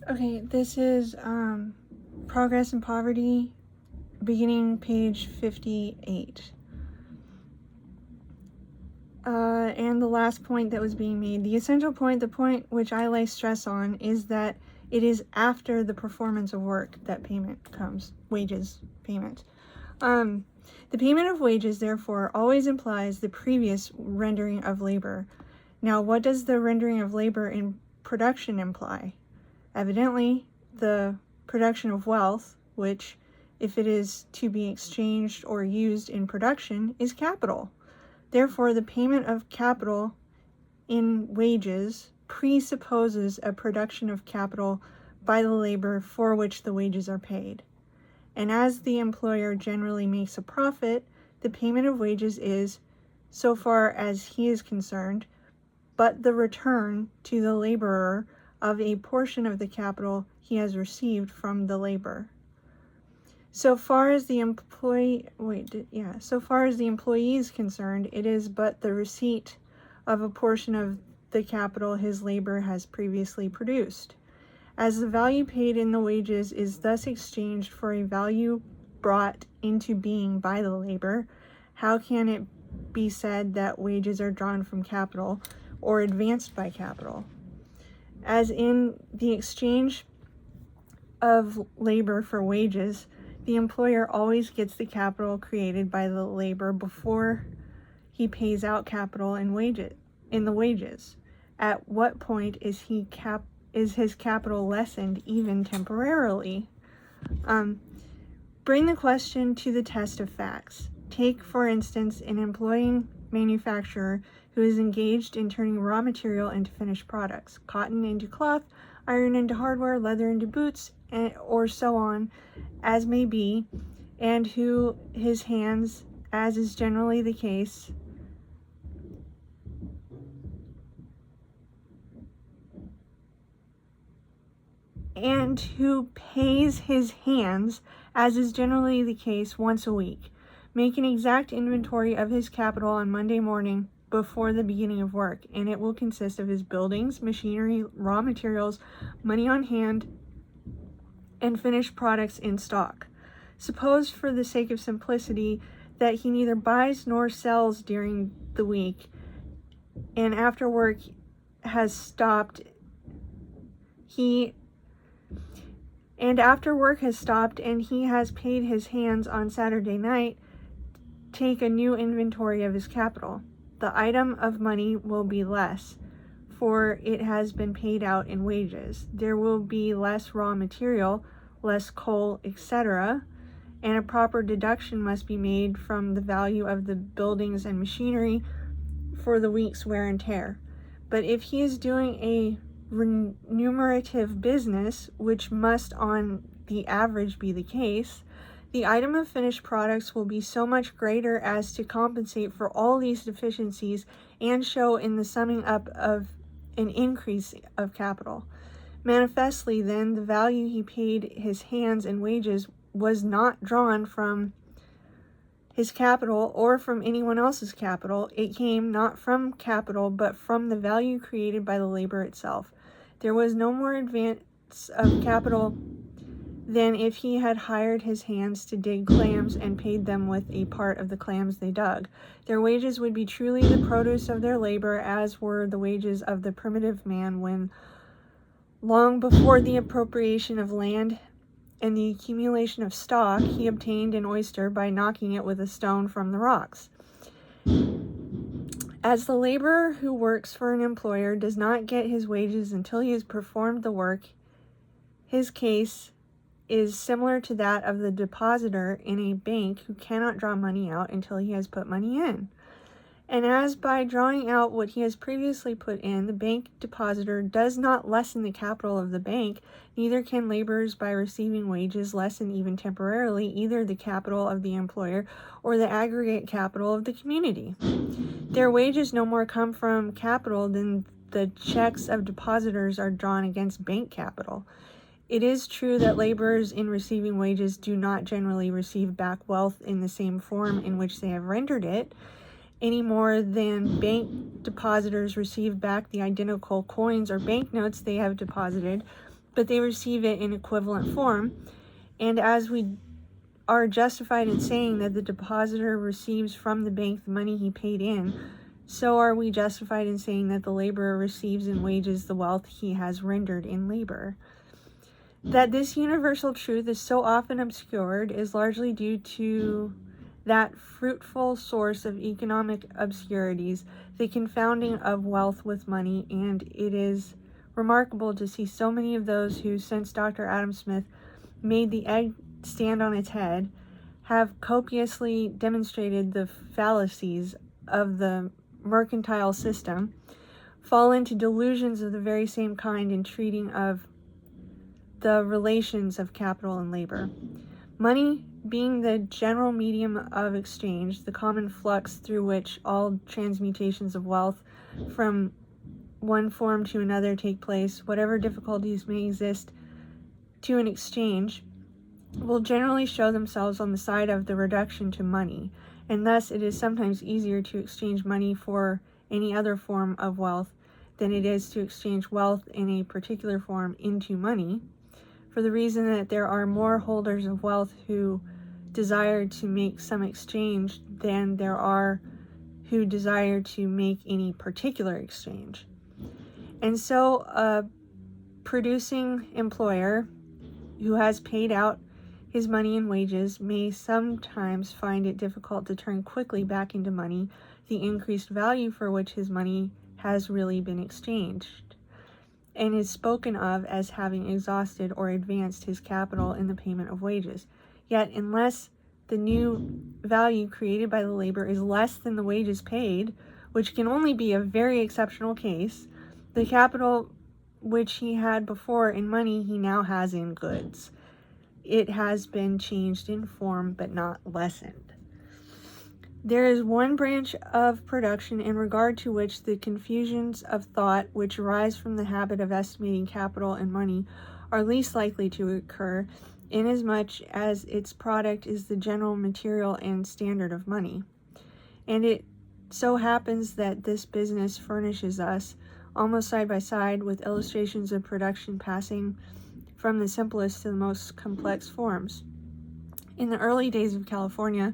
Okay, this is Progress in Poverty, beginning page 58. And the last point that was being made, the essential point, the point which I lay stress on, is that it is after the performance of work that payment comes, wages payment. The payment of wages, therefore, always implies the previous rendering of labor. Now, what does the rendering of labor in production imply? Evidently, the production of wealth, which, if it is to be exchanged or used in production, is capital. Therefore, the payment of capital in wages presupposes a production of capital by the labor for which the wages are paid. And as the employer generally makes a profit, the payment of wages is, so far as he is concerned, but the return to the laborer of a portion of the capital he has received from the labor. So far as the employee is concerned, it is but the receipt of a portion of the capital his labor has previously produced. As the value paid in the wages is thus exchanged for a value brought into being by the labor, how can it be said that wages are drawn from capital or advanced by capital? As in the exchange of labor for wages, the employer always gets the capital created by the labor before he pays out capital in the wages. At what point is his capital lessened, even temporarily? Bring the question to the test of facts. Take, for instance, an employing manufacturer who is engaged in turning raw material into finished products, cotton into cloth, iron into hardware, leather into boots, or so on, as may be, and who his hands, as is generally the case, and who pays his hands, as is generally the case, once a week. Make an exact inventory of his capital on Monday morning before the beginning of work, and it will consist of his buildings, machinery, raw materials, money on hand, and finished products in stock. Suppose, for the sake of simplicity, that he neither buys nor sells during the week, and after work has stopped, and he has paid his hands on Saturday night. Take a new inventory of his capital. The item of money will be less, for it has been paid out in wages. There will be less raw material, less coal, etc., and a proper deduction must be made from the value of the buildings and machinery for the week's wear and tear. But if he is doing a remunerative business, which must on the average be the case, the item of finished products will be so much greater as to compensate for all these deficiencies and show in the summing up of an increase of capital. Manifestly, then, the value he paid his hands in wages was not drawn from his capital or from anyone else's capital. It came not from capital, but from the value created by the labor itself. There was no more advance of capital than if he had hired his hands to dig clams and paid them with a part of the clams they dug. Their wages would be truly the produce of their labor, as were the wages of the primitive man when, long before the appropriation of land and the accumulation of stock, he obtained an oyster by knocking it with a stone from the rocks. As the laborer who works for an employer does not get his wages until he has performed the work, his case is similar to that of the depositor in a bank who cannot draw money out until he has put money in. And as by drawing out what he has previously put in, the bank depositor does not lessen the capital of the bank, neither can laborers by receiving wages lessen even temporarily either the capital of the employer or the aggregate capital of the community. Their wages no more come from capital than the checks of depositors are drawn against bank capital. It is true that laborers in receiving wages do not generally receive back wealth in the same form in which they have rendered it, any more than bank depositors receive back the identical coins or banknotes they have deposited, but they receive it in equivalent form. And as we are justified in saying that the depositor receives from the bank the money he paid in, so are we justified in saying that the laborer receives in wages the wealth he has rendered in labor. That this universal truth is so often obscured is largely due to that fruitful source of economic obscurities, the confounding of wealth with money, and it is remarkable to see so many of those who, since Dr. Adam Smith made the egg stand on its head, have copiously demonstrated the fallacies of the mercantile system, fall into delusions of the very same kind in treating of the relations of capital and labor. Money being the general medium of exchange, the common flux through which all transmutations of wealth from one form to another take place, whatever difficulties may exist to an exchange, will generally show themselves on the side of the reduction to money, and thus it is sometimes easier to exchange money for any other form of wealth than it is to exchange wealth in a particular form into money, for the reason that there are more holders of wealth who desire to make some exchange than there are who desire to make any particular exchange. And so a producing employer who has paid out his money and wages may sometimes find it difficult to turn quickly back into money the increased value for which his money has really been exchanged, and is spoken of as having exhausted or advanced his capital in the payment of wages. Yet, unless the new value created by the labor is less than the wages paid, which can only be a very exceptional case, the capital which he had before in money he now has in goods. It has been changed in form but not lessened. There is one branch of production in regard to which the confusions of thought which arise from the habit of estimating capital and money are least likely to occur, inasmuch as its product is the general material and standard of money. And it so happens that this business furnishes us, almost side by side, with illustrations of production passing from the simplest to the most complex forms. In the early days of California,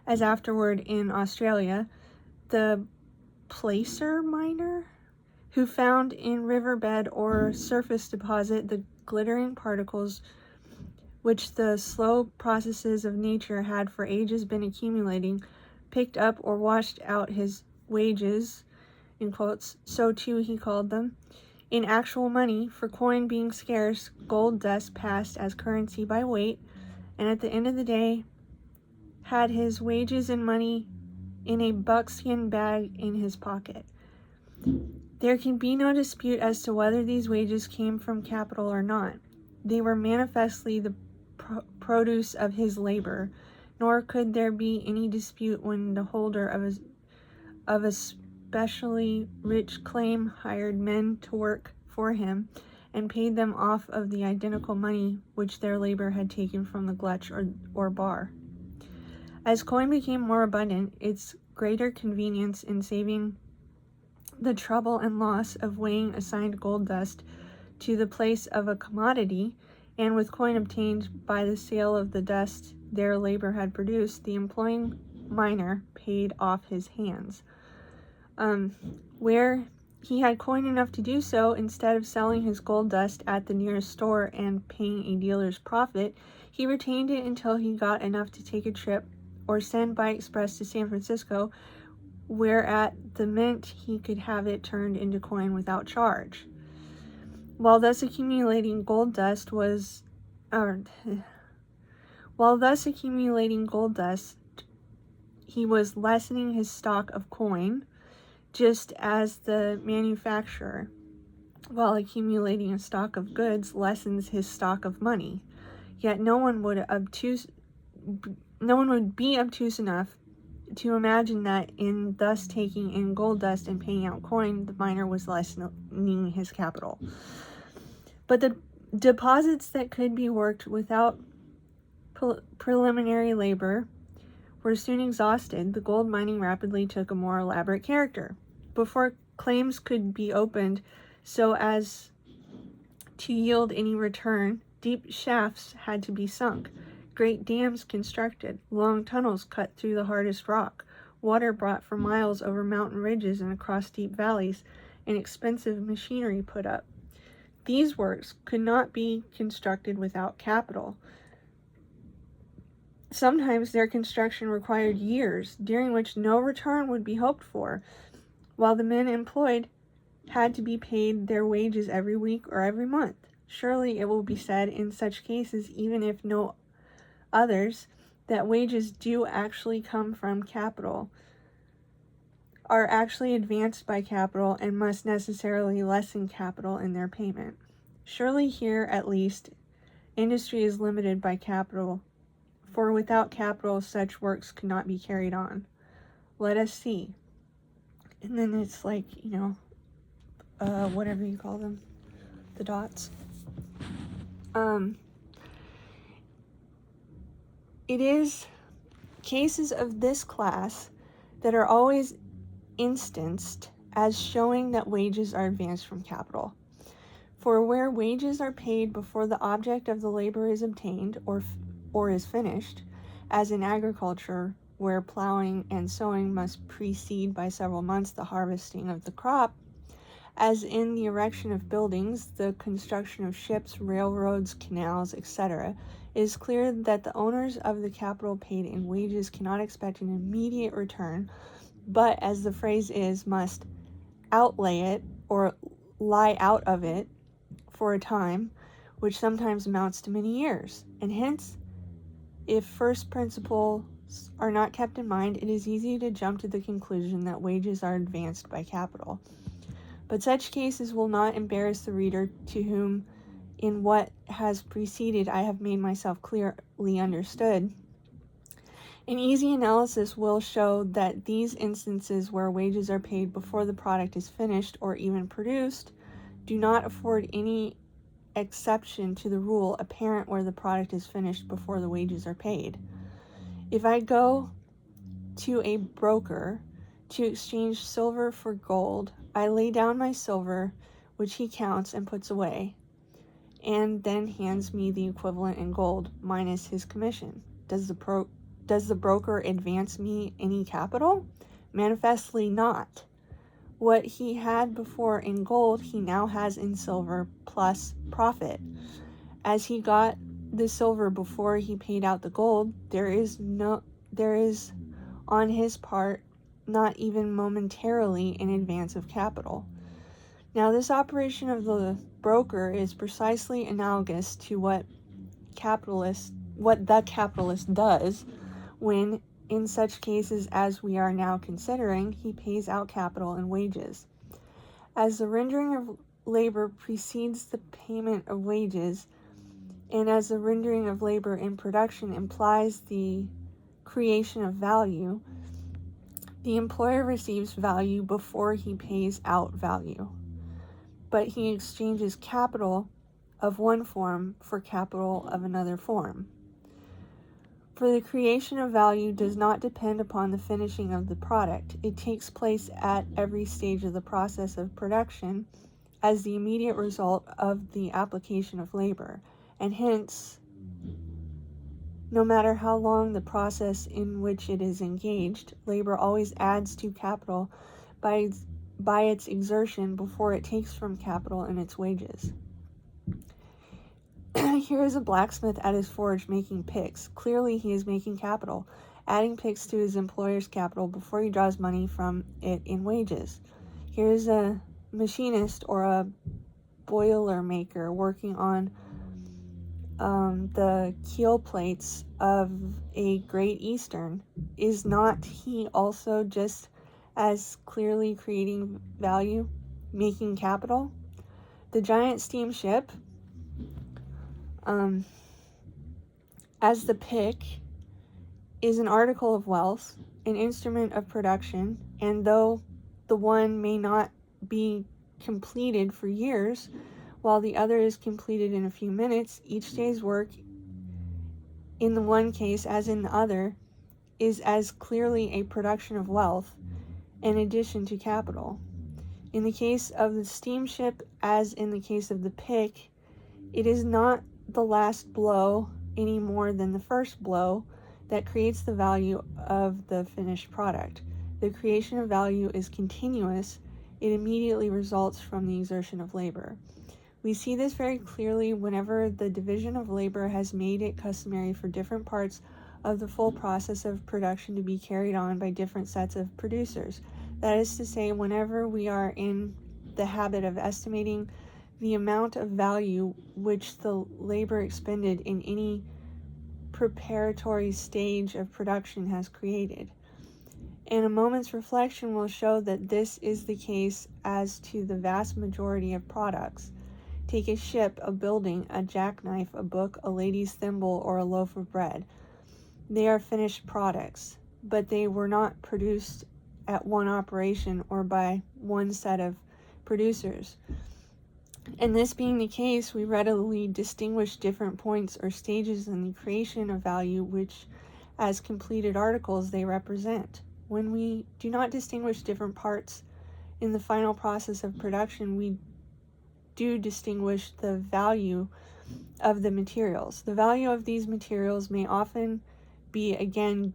as afterward in Australia, the placer miner, who found in riverbed or surface deposit the glittering particles which the slow processes of nature had for ages been accumulating, picked up or washed out his wages, in quotes, so too he called them, in actual money, for coin being scarce, gold dust passed as currency by weight, and at the end of the day had his wages and money in a buckskin bag in his pocket. There can be no dispute as to whether these wages came from capital or not. They were manifestly the produce of his labor, nor could there be any dispute when the holder of a specially rich claim hired men to work for him and paid them off of the identical money which their labor had taken from the gletch or bar. As coin became more abundant, its greater convenience in saving the trouble and loss of weighing assigned gold dust to the place of a commodity, and with coin obtained by the sale of the dust their labor had produced, the employing miner paid off his hands. Where he had coin enough to do so, instead of selling his gold dust at the nearest store and paying a dealer's profit, he retained it until he got enough to take a trip or send by express to San Francisco, where at the mint he could have it turned into coin without charge. While thus accumulating gold dust, he was lessening his stock of coin, just as the manufacturer, while accumulating a stock of goods, lessens his stock of money. Yet no one would be obtuse enough to imagine that in thus taking in gold dust and paying out coin, the miner was lessening his capital. But the deposits that could be worked without preliminary labor were soon exhausted. The gold mining rapidly took a more elaborate character. Before claims could be opened so as To yield any return, deep shafts had to be sunk, great dams constructed, long tunnels cut through the hardest rock, water brought for miles over mountain ridges and across deep valleys, and expensive machinery put up. These works could not be constructed without capital. Sometimes their construction required years, during which no return would be hoped for, while the men employed had to be paid their wages every week or every month. Surely it will be said in such cases, even if no others, that wages do actually come from capital, are actually advanced by capital, and must necessarily lessen capital in their payment. Surely here, at least, industry is limited by capital, for without capital such works could not be carried on. Let us see. And then it's like, whatever you call them, the dots. It is cases of this class that are always instanced as showing that wages are advanced from capital. For where wages are paid before the object of the labor is obtained or is finished, as in agriculture, where plowing and sowing must precede by several months the harvesting of the crop, as in the erection of buildings, the construction of ships, railroads, canals, etc., it is clear that the owners of the capital paid in wages cannot expect an immediate return, but, as the phrase is, must outlay it or lie out of it for a time, which sometimes amounts to many years. And hence, if first principles are not kept in mind, it is easy to jump to the conclusion that wages are advanced by capital. But such cases will not embarrass the reader, to whom in what has preceded I have made myself clearly understood. An easy analysis will show that these instances where wages are paid before the product is finished or even produced do not afford any exception to the rule apparent where the product is finished before the wages are paid. If I go to a broker to exchange silver for gold, I lay down my silver, which he counts and puts away, and then hands me the equivalent in gold minus his commission. Does the broker advance me any capital? Manifestly not. What he had before in gold, he now has in silver plus profit. As he got the silver before he paid out the gold, there is on his part not even momentarily in advance of capital. Now, this operation of the broker is precisely analogous to what the capitalist does when, in such cases as we are now considering, he pays out capital and wages. As the rendering of labor precedes the payment of wages, and as the rendering of labor in production implies the creation of value, the employer receives value before he pays out value, but he exchanges capital of one form for capital of another form. For the creation of value does not depend upon the finishing of the product. It takes place at every stage of the process of production as the immediate result of the application of labor, and hence, no matter how long the process in which it is engaged, labor always adds to capital by its exertion before it takes from capital in its wages. Here is a blacksmith at his forge making picks. Clearly he is making capital, adding picks to his employer's capital before he draws money from it in wages. Here is a machinist or a boiler maker working on the keel plates of a Great Eastern. Is not he also just as clearly creating value, making capital? The giant steamship, as the pick, is an article of wealth, an instrument of production, and though the one may not be completed for years, while the other is completed in a few minutes, each day's work, in the one case as in the other, is as clearly a production of wealth, in addition to capital. In the case of the steamship, as in the case of the pick, It is not the last blow any more than the first blow that creates the value of the finished product. The creation of value is continuous. It immediately results from the exertion of labor. We see this very clearly whenever the division of labor has made it customary for different parts of the full process of production to be carried on by different sets of producers. That is to say, whenever we are in the habit of estimating the amount of value which the labor expended in any preparatory stage of production has created. And a moment's reflection will show that this is the case as to the vast majority of products. Take a ship, a building, a jackknife, a book, a lady's thimble, or a loaf of bread. They are finished products, but they were not produced at one operation or by one set of producers. And this being the case, we readily distinguish different points or stages in the creation of value which, as completed articles, they represent. When we do not distinguish different parts in the final process of production, we do distinguish the value of the materials. The value of these materials may often be again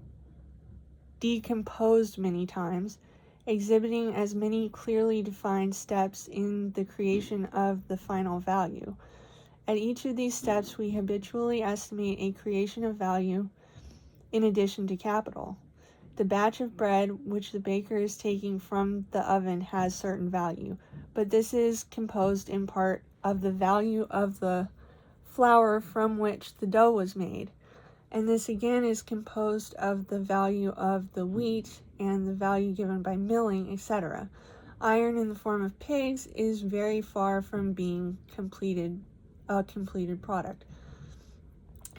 decomposed many times, exhibiting as many clearly defined steps in the creation of the final value. At each of these steps, we habitually estimate a creation of value in addition to capital. The batch of bread which the baker is taking from the oven has certain value, but this is composed in part of the value of the flour from which the dough was made, and this again is composed of the value of the wheat and the value given by milling, etc. Iron in the form of pigs is very far from being a completed product.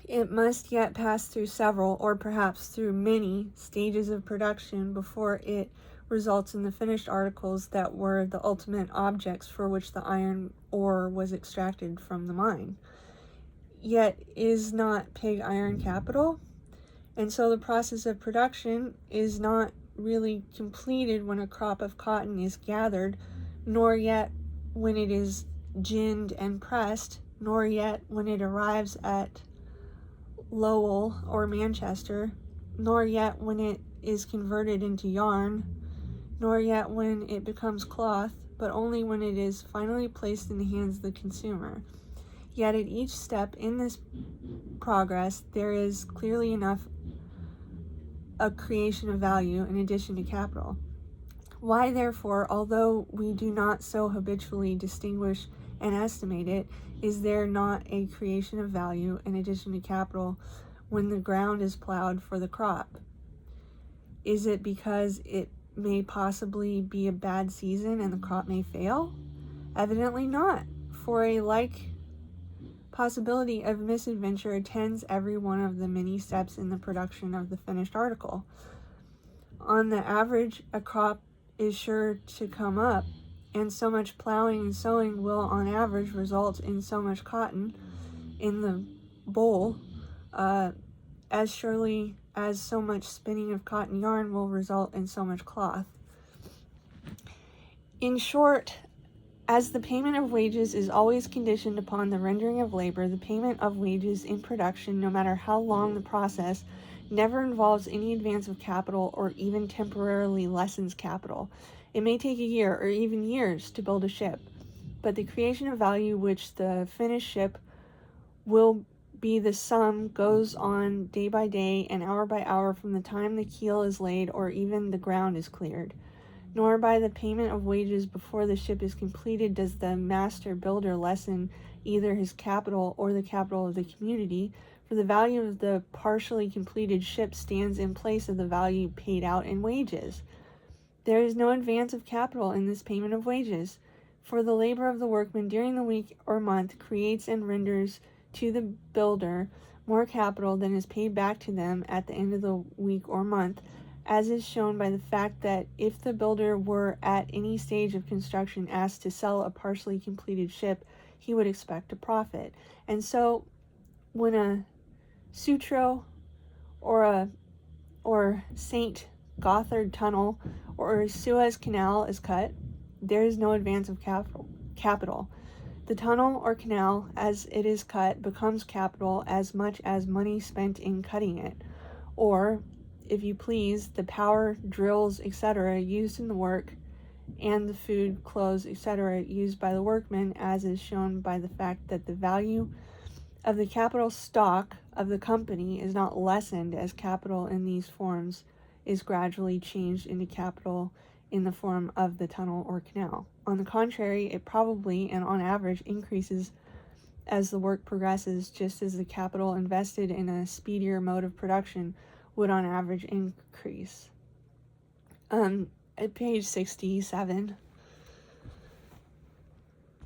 It must yet pass through several, or perhaps through many, stages of production before it results in the finished articles that were the ultimate objects for which the iron ore was extracted from the mine. Yet is not pig iron capital? And so the process of production is not really completed when a crop of cotton is gathered, nor yet when it is ginned and pressed, nor yet when it arrives at Lowell or Manchester, nor yet when it is converted into yarn, nor yet when it becomes cloth, but only when it is finally placed in the hands of the consumer. Yet at each step in this progress, there is clearly enough a creation of value in addition to capital. Why, therefore, although we do not so habitually distinguish and estimate it, is there not a creation of value in addition to capital when the ground is plowed for the crop? Is it because it may possibly be a bad season and the crop may fail? Evidently not, for a like possibility of misadventure attends every one of the many steps in the production of the finished article. On the average, a crop is sure to come up, and so much plowing and sowing will on average result in so much cotton in the boll, as surely as so much spinning of cotton yarn will result in so much cloth. In short, as the payment of wages is always conditioned upon the rendering of labor, the payment of wages in production, no matter how long the process, never involves any advance of capital or even temporarily lessens capital. It may take a year or even years to build a ship, but the creation of value which the finished ship will be the sum goes on day by day and hour by hour from the time the keel is laid or even the ground is cleared. Nor by the payment of wages before the ship is completed does the master builder lessen either his capital or the capital of the community, for the value of the partially completed ship stands in place of the value paid out in wages. There is no advance of capital in this payment of wages, for the labor of the workman during the week or month creates and renders to the builder more capital than is paid back to them at the end of the week or month, as is shown by the fact that if the builder were at any stage of construction asked to sell a partially completed ship, he would expect a profit. And so when a Sutro or St. Gothard Tunnel or Suez Canal is cut, there is no advance of capital. The tunnel or canal, as it is cut, becomes capital as much as money spent in cutting it, or, if you please, the power, drills, etc. used in the work, and the food, clothes, etc. used by the workmen, as is shown by the fact that the value of the capital stock of the company is not lessened as capital in these forms is gradually changed into capital in the form of the tunnel or canal. On the contrary, it probably and on average increases as the work progresses, just as the capital invested in a speedier mode of production would on average increase. At page 67,